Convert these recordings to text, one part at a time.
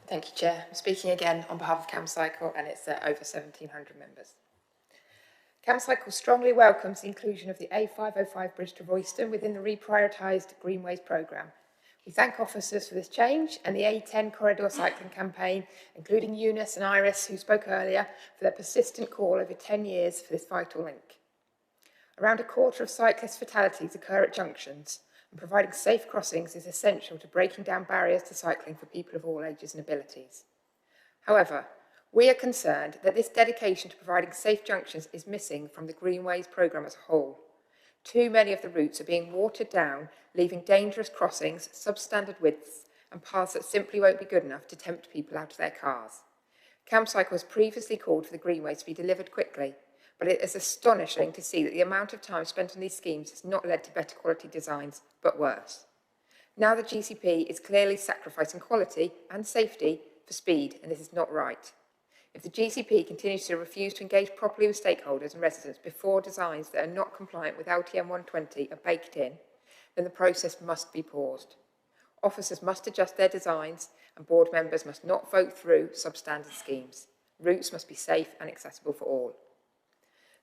Thank you, Chair. I'm speaking again on behalf of Camcycle, and it's over 1,700 members. Camcycle strongly welcomes the inclusion of the A505 bridge to Royston within the reprioritised Greenways programme. We thank officers for this change and the A10 corridor cycling campaign, including Eunice and Iris, who spoke earlier, for their persistent call over 10 years for this vital link. Around a quarter of cyclist fatalities occur at junctions, and providing safe crossings is essential to breaking down barriers to cycling for people of all ages and abilities. However, we are concerned that this dedication to providing safe junctions is missing from the Greenways programme as a whole. Too many of the routes are being watered down, leaving dangerous crossings, substandard widths, and paths that simply won't be good enough to tempt people out of their cars. Camcycle has previously called for the Greenways to be delivered quickly, but it is astonishing to see that the amount of time spent on these schemes has not led to better quality designs, but worse. Now the GCP is clearly sacrificing quality and safety for speed, and this is not right. If the GCP continues to refuse to engage properly with stakeholders and residents before designs that are not compliant with LTM 120 are baked in, then the process must be paused. Officers must adjust their designs, and board members must not vote through substandard schemes. Routes must be safe and accessible for all.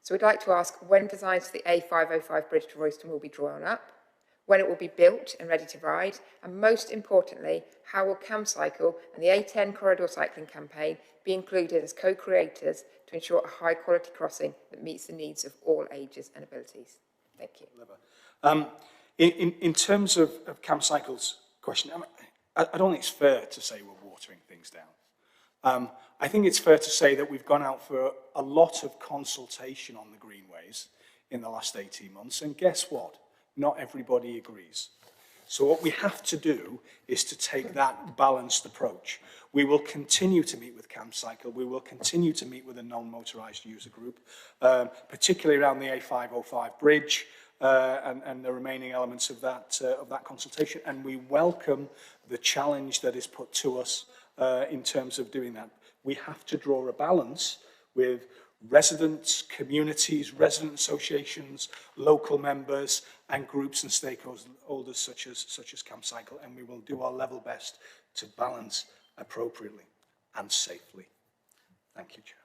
So we'd like to ask when designs for the A505 bridge to Royston will be drawn up, when it will be built and ready to ride, and most importantly, how will Camcycle and the A10 corridor cycling campaign be included as co-creators to ensure a high-quality crossing that meets the needs of all ages and abilities. Thank you. In terms of Camcycle's question, I don't think it's fair to say we're watering things down. I think it's fair to say that we've gone out for a lot of consultation on the Greenways in the last 18 months, and guess what? Not everybody agrees. So what we have to do is to take that balanced approach. We will continue to meet with Camcycle. We will continue to meet with a non-motorised user group, particularly around the A505 bridge and the remaining elements of that consultation. And we welcome the challenge that is put to us in terms of doing that. We have to draw a balance with residents, communities, resident associations, local members, and groups and stakeholders such as Camcycle, and we will do our level best to balance appropriately and safely. Thank you, Chair.